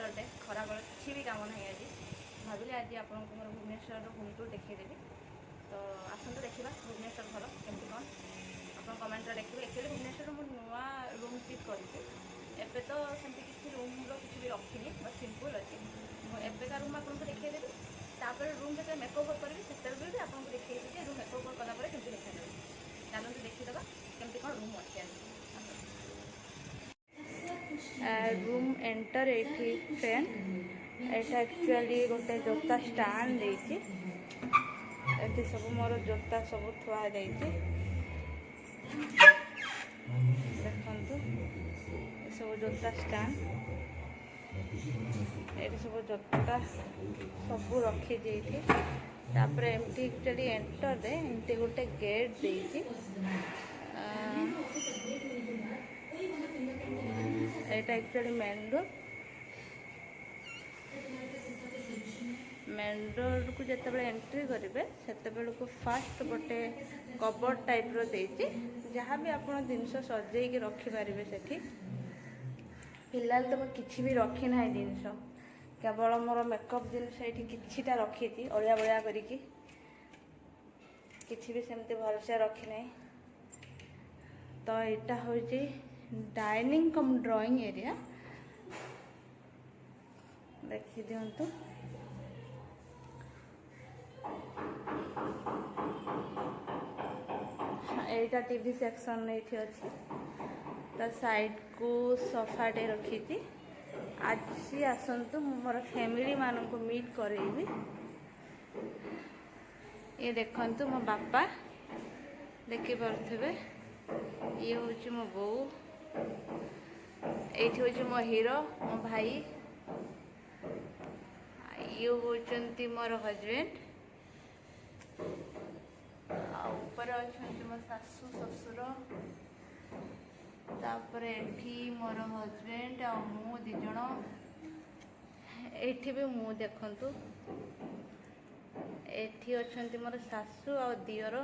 Saturday खरा bell किसी भी काम नहीं आज भाविले आज आपको मोर भुवनेश्वर होम टूर देखीदेवी। तो आसतु देखा भुवनेश्वर घर केमती कौन आप कमेंट देखिए। एक्चुअली भुवनेश्वर मुझे नुआ रूम सिफ्ट कर तो सेमती किसी रूम किसी भी रखी बस सिंपल अच्छी एबेका रूम आपको देखीदेवी। तापर रूम जो मेकओवर करी से भी आपको देखिए रूम मेकओवर कलापर केमती देखा चलते देखीदा केमती कौन रूम अच्छे। रूम एंटर एठी फैन एटा एक्चुअली गोटे जोता स्टांड देती एटी सब मोर जोता सब थुआ देखु सब जोता स्टांड ये सब जोता सब रखी तापर एमती एक्चुअली एंटर दे एमती गोटे गेट देती एटा एक्चुअली मेन रोड को जिते एंट्री करेंगे से फास्ट गोटे कबर्ड टाइप रो देती जहाँ भी आप जिनस सजेक रखिपारे से फिलहाल तो मुझे किसी भी रखी ना जिनस केवल मोर मेकअप जिनस ये किछिटा रखी अलिया बलिया करिकी किसी भी सेमती भलसे रखी ना। तो यहाँ हूँ डाइनिंग कम ड्राइंग एरिया देखी दिंतु। एटा टीवी सेक्शन ये अच्छी तो साइड को सोफाटे रखी आज आसतु मोर फैमिली मान को मीट करेबी। ये देखंतु मो बापा देखी पारे ये हूँ मो बो ये हूँ मो हीरो मो भाई ये होचंती मोर हजबैंड ऊपर अच्छा मो सासू ससुर तापर एठी मोर हजबैंड आ मु दिज एठी भी मु देखंतु एठी अच्छी मोर सासू आ दियर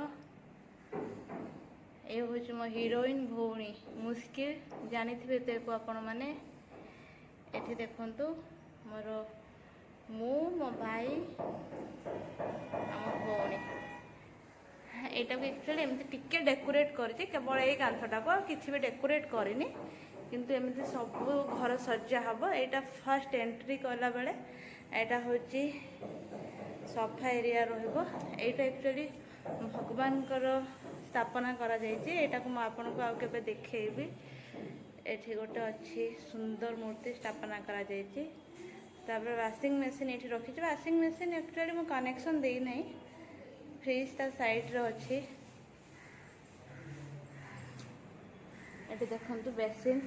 ये हूँ मो हीरोइन भौणी मुस्किल जानी थे को आपण मैंने एठी देखंतु मोर मु मो भाई आम भौणी यहाँ को एक्चुअली एमती टिके डेकोरेट करछि केवल ये कांथटा को किसी भी डेकोरेट करनी किंतु एमती सब घर सजा हम। यहाँ फर्स्ट एंट्री कला बेले यहाँ हूँ सफा एरिया रहा एक्चुअली भगवान स्थापना करा यहाँ को आपको आउ के देखी एठी गोटे अच्छी सुंदर मूर्ति स्थापना करा तापर वाशिंग मशीन ये रखी वाशिंग मशीन एक्चुअली मु कनेक्शन दे नहीं फ्रिज ता साइड रो अच्छी ये देखंतु बेसिन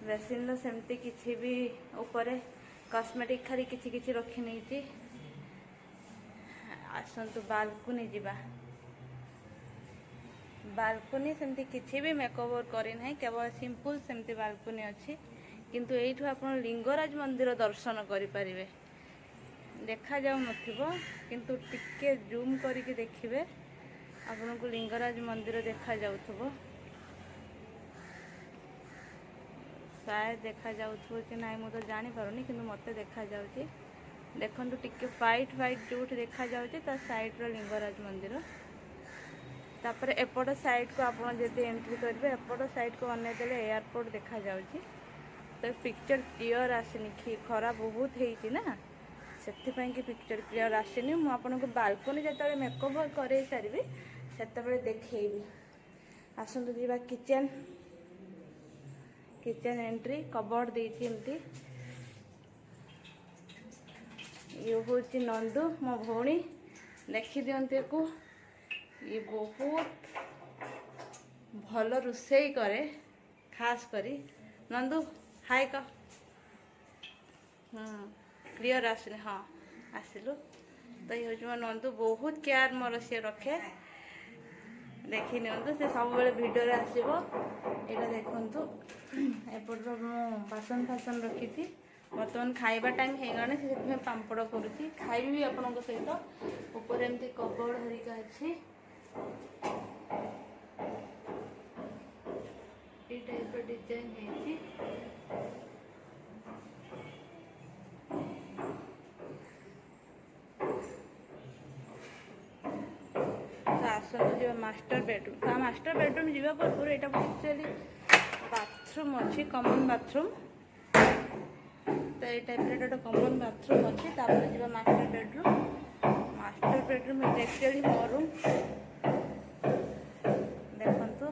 बेसिन रो सेमती किछि भी ऊपर कॉस्मेटिक खाली किछि किछि रखी नहीं आसतु बालकनी जीवा बालकनी सेमती किछि भी मेकओवर करी नहीं केवल सिंपल सेमती बालकनी अच्छी किंतु एठू आप लिंगराज मंदिर दर्शन करें देखा जाऊ नथिबो किंतु टिके जूम करके देखिए आपन को लिंगराज मंदिर देखा जाउथबो शायद देखा जाउथबो कि नहीं मुझे जानी पारुनी किंतु मते देखा जाउची देखंतु टिके व्हाइट व्हाइट जोठ देखा जाउची ता साइड रो लिंगराज मंदिर तापर एपट साइड को आपन जदि एंट्री करेंगे एपट साइड को अने देले एयरपोर्ट देखा जाउची। तो पिक्चर क्लियर आसनी खरा बहुत है ना से कि पिक्चर क्लियर आसनी मुझे आपको बालकनी जो मेकओवर कर सारी से देखी आसतु जी किचेन किचेन एंट्री कबर्ड देती एमती ये हूँ नंदू मो भौणी देखी दिंते को ये बहुत भल रोसई करे खास करी नंदू हाय का क्लियर आसने हाँ आसिलु तो ये हूँ मो नंदू बहुत केयर मोर सी रखे देखी नियंतु से सब बेले वीडियो आसो यहाँ देखु एपट बासन फासन रखी बर्तमान खाइबा टाइम हो गलानी से पापड़ करुँची खाइबी आपण सहित ऊपर एमती कबर्ड हरिका अच्छी टाइप डिजाइन है आसतु जी मास्टर बेडरूम। मास्टर बेडरूम जावा पूर्व यहाँ एक्चुअली बाथरूम अच्छी कमन बाथरूम, तो ये टाइप गोटे कमन बाथरूम अच्छी। जी master bedroom. Master bedroom actually मो रूम देखु।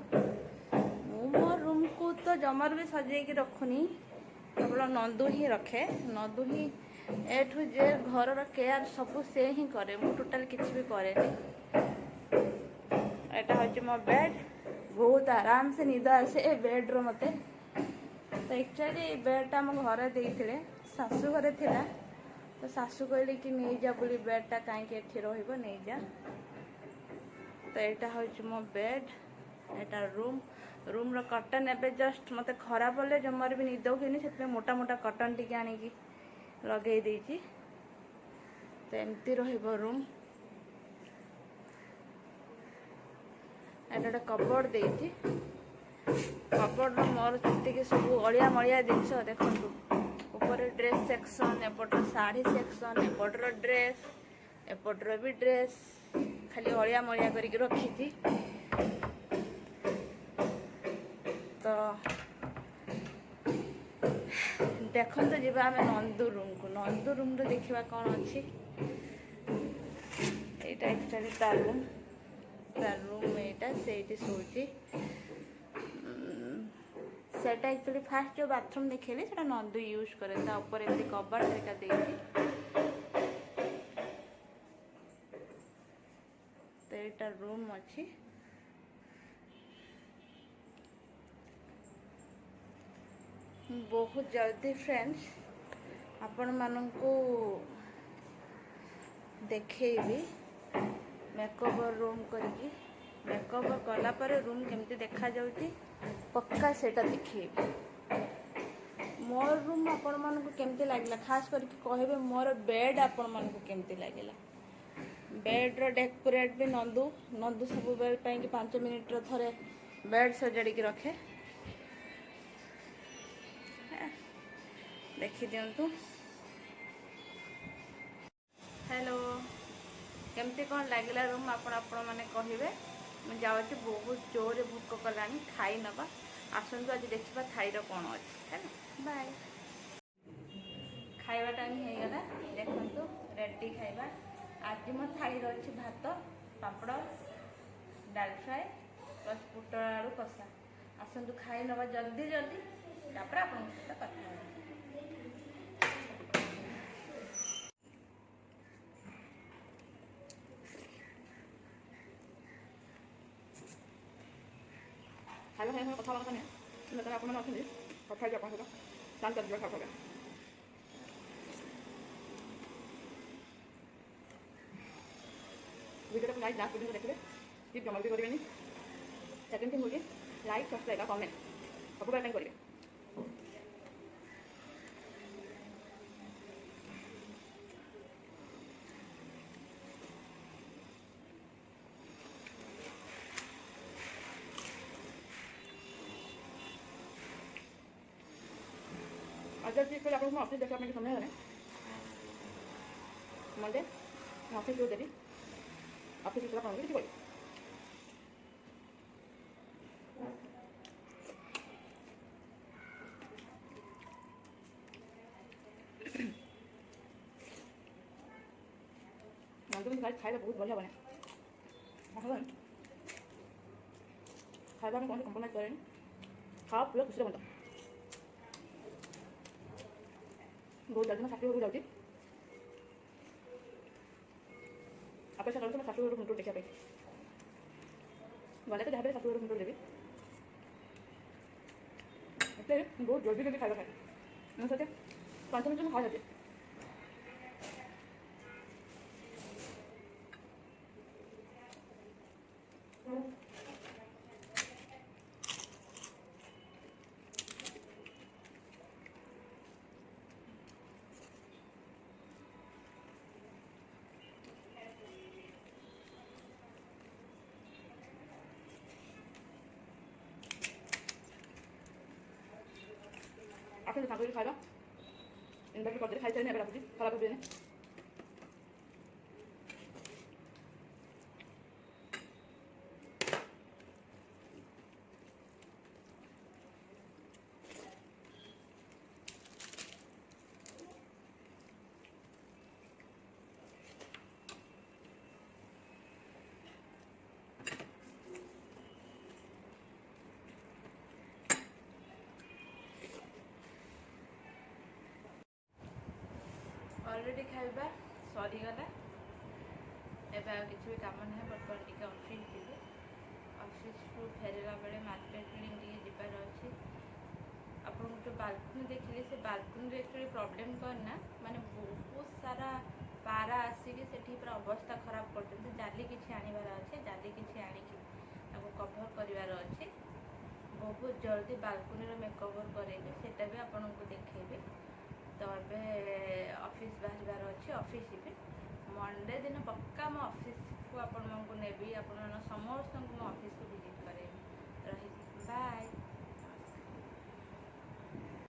मो रूम को तो जमार भी सजेक रखुनी, केवल नंदू ही रखे। नंदू ही ए ठू जे घर केयर सब से ही करे, मु टोटाल किसी भी करे। यहाँ हूँ मो बेड, बहुत आराम से निद आसे ए बेड्र मत। तो एक्चुअली बेडटा आम घर देते शाशु घरे थिला, तो शाशु कहले कि नहीं जा बोली बेडटा कहीं रही नहीं जा। तो यहाँ हूँ मो बेड, यहाँ रूम। रूम रो कटन एबे जस्ट मते खराब बोले जमार भी निद हुए से मोटा मोटा कटन टी आनिकी लगे देती। तो एमती रहिबो रूम। एटा कबोर्ड देती, कबोर्ड मोर जी सब अलिया मलिया जिनस देखु। ऊपर dress section, after sari section, after dress, after भी ड्रेस खाली अलिया मलिया करके रखी। तो देखो तो जी आम नंदू रूम को। नंदू रूम रे देखा कौन अच्छी। यहाँ एक्चुअली तार रूम, यहाँ से शोची सेटा एक्चुअली फास्ट जो बाथरूम देखेली सेटा नंदू यूज करे। ऊपर एमती कबर्ड हेरिका देती। तो यहाँ रूम अच्छी। बहुत जल्दी फ्रेंड्स आपण मानू देखेबी मेकओवर रूम करके। मेकओवर कला पर रूम केमती देखा जाउची पक्का सेटा देखेबी। मोर रूम आपण मानू केमती लागला, खास करके कहबे मोर बेड आपण मानू केमती लागला। बेड रो डेकोरेट भी नंदू नंदू सब बेल कि 5 मिनिट रो थरे बेड सजाड़ी की रखे। देखी दिंतु। हेलो, केमती कौन लगे रूम आपण मैंने कहे। मुझे जाऊँगी, बहुत जोर भोक कला खाई नवा। आसतु आज देखा थाईर कौन अच्छे है। बाय। खाଇବା टाइम हो गला देखु रेडी खाଇବା। आज मो थाई अच्छी भात, पापड़, डाल फ्राए प्लस पुटल आलू कषा। आसतु खाई नवा जल्दी जल्दी, तापर आपन सहित कथा। खाଇବା खाଇବା कथा नहीं आप कथा आप चाल कर दिया खा वीडियो को लाइक लास्ट वीडियो देखिए प्लीज जमा भी करेंगे। सेकेंड थिंग होगी लाइक सब्सक्राइब कमेंट सब टाइम करेंगे। अगर चीज कर आपको ऑफिस देखा अपने समय है मंडे ऑफिस जो देवी ऑफिस की तरफ किसी कोई खाଇବା बहुत बढ़िया बने। खाଇବା में कौन कंप्रोमाइज करें, खाओ पूरा खुशी बनता। बहुत जल्दी मैं शाशु घर जाऊँगी, अपेक्षा करूँ मैं शाशु घर मुंटूर देखा गले तो जहाँ शाशु घर मुंटूर देवी। बहुत जल्दी जल्दी खाଇବା खाए मैं सोचे 5 मिनट में खा जाती। आपने तो खाकर खाएगा इन बार कर दे खाई चलने अगर आप खराब हो गए ऑलरेडी खाଇବା ସରିଗଲା। ଏବେ ଆଉ କିଛି ବି କାମ ନାହିଁ। ବର୍ତ୍ତମାନ ଟିକେ ଅଫିସ୍ ଯିବି। ଅଫିସ୍ରୁ ଫେରିଲା ବେଳେ ମାର୍କେଟ ଟିକେ ଯିବାର ଅଛି। ଆପଣଙ୍କୁ ଯେଉଁ ବାଲକୁନି ଦେଖିଲି ସେ ବାଲକୁନିରେ ଆକ୍ଚୁଆଲି ପ୍ରୋବ୍ଲେମ୍ କ'ଣ ନା ମାନେ ବହୁତ ସାରା ପାରା ଆସିକି ସେଠି ପୁରା ଅବସ୍ଥା ଖରାପ କରୁଛନ୍ତି। ଜାଲି କିଛି ଆଣିବାର ଅଛି, ଜାଲି କିଛି ଆଣିକି ତାକୁ କଭର୍ କରିବାର ଅଛି। ବହୁତ ଜଲ୍ଦି ବାଲକୁନିର ମେକଓଭର୍ କରେଇବି, ସେଇଟା ବି ଆପଣଙ୍କୁ ଦେଖେଇବି। ତ ଏବେ ଅଫିସ୍ ବାହାରିବାର ଅଛି, ଅଫିସ୍ ଯିବି। ମଣ୍ଡେ ଦିନ ପକ୍କା ମୁଁ ଅଫିସ୍କୁ ଆପଣମାନଙ୍କୁ ନେବି। ଆପଣମାନେ ସମସ୍ତଙ୍କୁ ମୁଁ ଅଫିସ୍